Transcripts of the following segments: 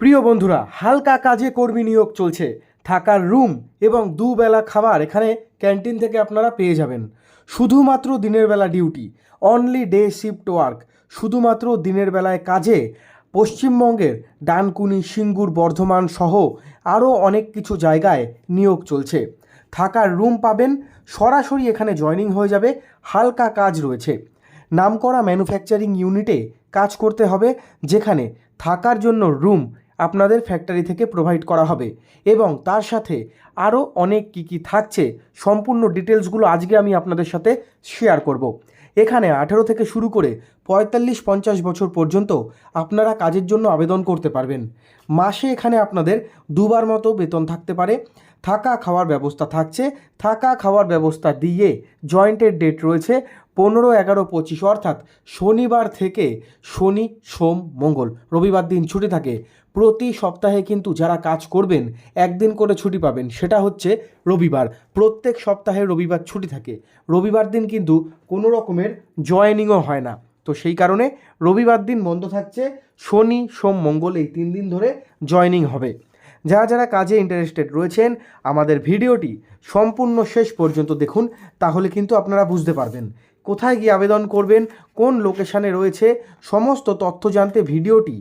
প্রিয় বন্ধুরা, হালকা কাজে কর্মী নিয়োগ চলছে। থাকার রুম এবং দুবেলা খাবার এখানে ক্যান্টিন থেকে আপনারা পেয়ে যাবেন। শুধুমাত্র দিনের বেলা duty, only day shift work. শুধুমাত্র দিনের বেলায় কাজে পশ্চিমবঙ্গের ডানকুনি, সিঙ্গুর, বর্ধমান সহ আরও অনেক কিছু জায়গায় নিয়োগ চলছে। থাকার রুম পাবেন, সরাসরি এখানে জয়েনিং হয়ে যাবে। হালকা কাজ রয়েছে। নামকরা ম্যানুফ্যাকচারিং ইউনিটে কাজ করতে হবে, যেখানে থাকার জন্য রুম আপনাদের ফ্যাক্টরি থেকে প্রোভাইড করা হবে এবং তার সাথে আরও অনেক কী থাকছে সম্পূর্ণ ডিটেলসগুলো আজকে আমি আপনাদের সাথে শেয়ার করব। এখানে 18 থেকে শুরু করে 45-50 বছর পর্যন্ত আপনারা কাজের জন্য আবেদন করতে পারবেন। মাসে এখানে আপনাদের দুবার মতো বেতন থাকতে পারে। থাকা খাওয়ার ব্যবস্থা থাকছে। থাকা খাওয়ার ব্যবস্থা দিয়ে জয়েন্টের ডেট রয়েছে 15, 11, 25, অর্থাৎ শনিবার থেকে শনি, সোম, মঙ্গল, রবিবার দিন ছুটি থাকে। প্রতি সপ্তাহে কিন্তু যারা কাজ করবেন একদিন করে ছুটি পাবেন, সেটা হচ্ছে রবিবার। প্রত্যেক সপ্তাহে রবিবার ছুটি থাকে। রবিবার দিন কিন্তু কোনো রকমের জয়েনিংও হয় না, তো সেই কারণে রবিবার দিন বন্ধ থাকছে। শনি, সোম, মঙ্গল এই 3 দিন ধরে জয়েনিং হবে। যারা যারা কাজে ইন্টারেস্টেড রয়েছেন আমাদের ভিডিওটি সম্পূর্ণ শেষ পর্যন্ত দেখুন, তাহলে কিন্তু আপনারা বুঝতে পারবেন কোথায় গিয়ে আবেদন করবেন, কোন লোকেশানে রয়েছে। সমস্ত তথ্য জানতে ভিডিওটি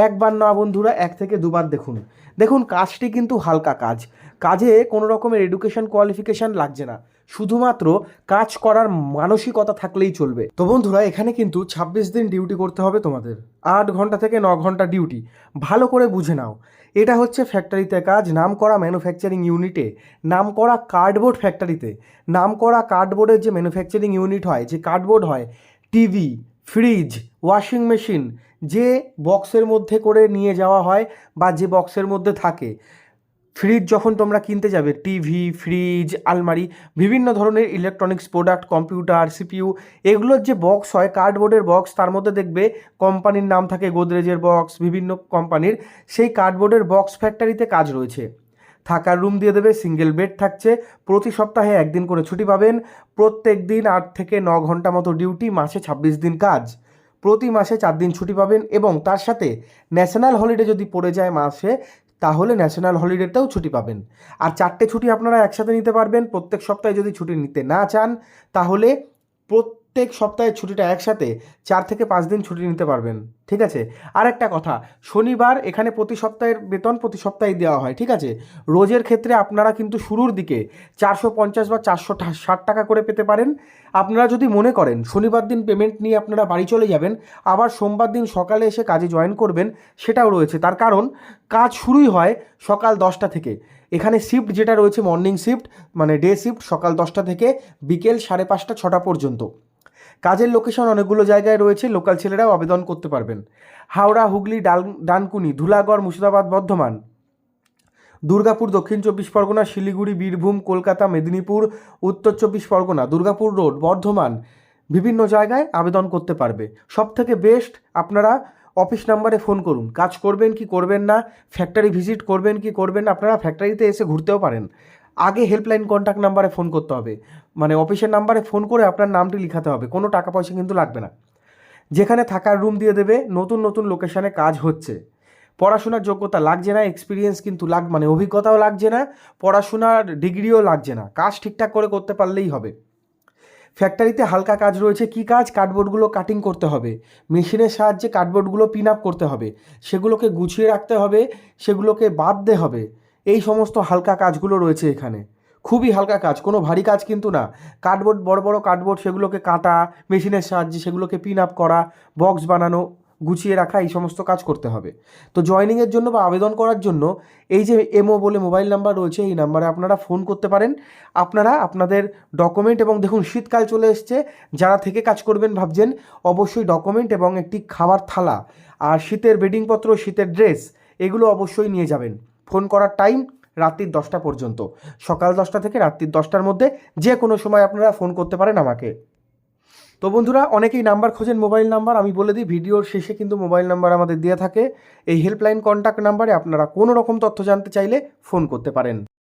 একবার না বন্ধুরা, 1 থেকে 2 বার দেখুন। দেখুন, কাজটি কিন্তু হালকা কাজ। কাজে কোনো রকমের এডুকেশন কোয়ালিফিকেশান লাগছে না, শুধুমাত্র কাজ করার মানসিকতা থাকলেই চলবে। তো বন্ধুরা, এখানে কিন্তু 26 দিন ডিউটি করতে হবে তোমাদের। 8 ঘন্টা থেকে 9 ঘন্টা ডিউটি। ভালো করে বুঝে নাও, এটা হচ্ছে ফ্যাক্টরিতে কাজ। নামকরা ম্যানুফ্যাকচারিং ইউনিটে, নামকরা কার্ডবোর্ড ফ্যাক্টরিতে। নামকরা কার্ডবোর্ডের যে ম্যানুফ্যাকচারিং ইউনিট হয়, যে কার্ডবোর্ড হয়, টিভি, ফ্রিজ, ওয়াশিং মেশিন, যে বক্সের মধ্যে করে নিয়ে যাওয়া হয় বা যে বক্সের মধ্যে থাকে। ফ্রিজ যখন তোমরা কিনতে যাবে, টিভি, ফ্রিজ, আলমারি, বিভিন্ন ধরনের ইলেকট্রনিক্স প্রোডাক্ট, কম্পিউটার, সিপিইউ, এগুলোর যে বক্স হয়, কার্ডবোর্ডের বক্স, তার মধ্যে দেখবে কোম্পানির নাম থাকে, গোদরেজের বক্স, বিভিন্ন কোম্পানির। সেই কার্ডবোর্ডের বক্স ফ্যাক্টরিতে কাজ রয়েছে। থাকার রুম দিয়ে দেবে, সিঙ্গেল বেড থাকছে। প্রতি সপ্তাহে 1 দিন করে ছুটি পাবেন। প্রত্যেক দিন 8 থেকে 9 ঘন্টা মতো ডিউটি, মাসে 26 দিন কাজ। প্রতি মাসে 4 দিন ছুটি পাবেন এবং তার সাথে ন্যাশনাল হলিডে যদি পড়ে যায় মাসে, তাহলে ন্যাশনাল হলিডেতেও ছুটি পাবেন। আর 4টে ছুটি আপনারা একসাথে নিতে পারবেন। প্রত্যেক সপ্তাহে যদি ছুটি নিতে না চান, তাহলে প্রত্যেক সপ্তাহে ছুটিটা একসাথে 4 থেকে 5 দিন ছুটি নিতে পারবেন। ঠিক আছে। আর একটা কথা, শনিবার এখানে প্রতি সপ্তাহের বেতন প্রতি সপ্তাহে দেওয়া হয়। ঠিক আছে। রোজের ক্ষেত্রে আপনারা কিন্তু শুরুর দিকে 450 বা 460 টাকা করে পেতে পারেন। আপনারা যদি মনে করেন শনিবার দিন পেমেন্ট নিয়ে আপনারা বাড়ি চলে যাবেন, আবার সোমবার দিন সকালে এসে কাজে জয়েন করবেন, সেটাও রয়েছে। তার কারণ কাজ শুরুই হয় সকাল 10টা থেকে। এখানে শিফট যেটা রয়েছে মর্নিং শিফট, মানে ডে শিফট, সকাল 10টা থেকে বিকেল 5:30, 6টা পর্যন্ত। কাজের লোকেশন অনেকগুলো জায়গায় রয়েছে, লোকাল ছেলেরাও আবেদন করতে পারবেন। হাওড়া, হুগলি, ডানকুনি, ধুলাগড়, মুর্শিদাবাদ, বর্ধমান, দুর্গাপুর, দক্ষিণ 24 পরগনা, শিলিগুড়ি, বীরভূম, কলকাতা, মেদিনীপুর, উত্তর 24 পরগনা, দুর্গাপুর রোড, বর্ধমান, বিভিন্ন জায়গায় আবেদন করতে পারবে। সবথেকে বেস্ট, আপনারা অফিস নাম্বারে ফোন করুন। কাজ করবেন কি করবেন না, ফ্যাক্টরি ভিজিট করবেন কি করবেন না, আপনারা ফ্যাক্টরিতে এসে ঘুরতেও পারেন। আগে হেল্পলাইন কন্ট্যাক্ট নাম্বারে ফোন করতে হবে, মানে অফিসের নাম্বারে ফোন করে আপনার নামটি লিখাতে হবে। কোনো টাকা পয়সা কিন্তু লাগবে না। যেখানে থাকার রুম দিয়ে দেবে, নতুন নতুন লোকেশানে কাজ হচ্ছে। পড়াশোনার যোগ্যতা লাগছে না, এক্সপিরিয়েন্স কিন্তু মানে অভিজ্ঞতাও লাগছে না, পড়াশোনার ডিগ্রিও লাগছে না। কাজ ঠিকঠাক করে করতে পারলেই হবে। ফ্যাক্টরিতে হালকা কাজ রয়েছে। কি কাজ? কার্ডবোর্ডগুলো কাটিং করতে হবে, মেশিনের সাহায্যে কার্ডবোর্ডগুলো পিন আপ করতে হবে, সেগুলোকে গুছিয়ে রাখতে হবে, সেগুলোকে বাঁধতে হবে। এই সমস্ত হালকা কাজগুলো রয়েছে এখানে। খুবই হালকা কাজ, কোনো ভারী কাজ কিন্তু না। কার্ডবোর্ড, বড় বড় কার্ডবোর্ড, সেগুলোকে কাটা, মেশিনের সাহায্যে সেগুলোকে পিন আপ করা, বক্স বানানো, গুছিয়ে রাখা, এই সমস্ত কাজ করতে হবে। তো জয়েনিংয়ের জন্য বা আবেদন করার জন্য এই যে এমও বলে মোবাইল নাম্বার রয়েছে, এই নাম্বারে আপনারা ফোন করতে পারেন। আপনারা আপনাদের ডকুমেন্ট, এবং দেখুন শীতকাল চলে এসছে, যারা থেকে কাজ করবেন ভাবছেন, অবশ্যই ডকুমেন্ট এবং একটি খাবার থালা আর শীতের বেডিংপত্র, শীতের ড্রেস, এগুলো অবশ্যই নিয়ে যাবেন। ফোন করার টাইম রাত্রির 10টা পর্যন্ত। সকাল 10টা থেকে রাত্রির 10টার মধ্যে যে কোনো সময় আপনারা ফোন করতে পারেন আমাকে। তো বন্ধুরা, অনেকেই নাম্বার খোঁজেন, মোবাইল নাম্বার, আমি বলে দিই ভিডিওর শেষে কিন্তু মোবাইল নাম্বার আমাদের দেওয়া থাকে। এই হেল্পলাইন কন্ট্যাক্ট নাম্বারে আপনারা কোনো রকম তথ্য জানতে চাইলে ফোন করতে পারেন।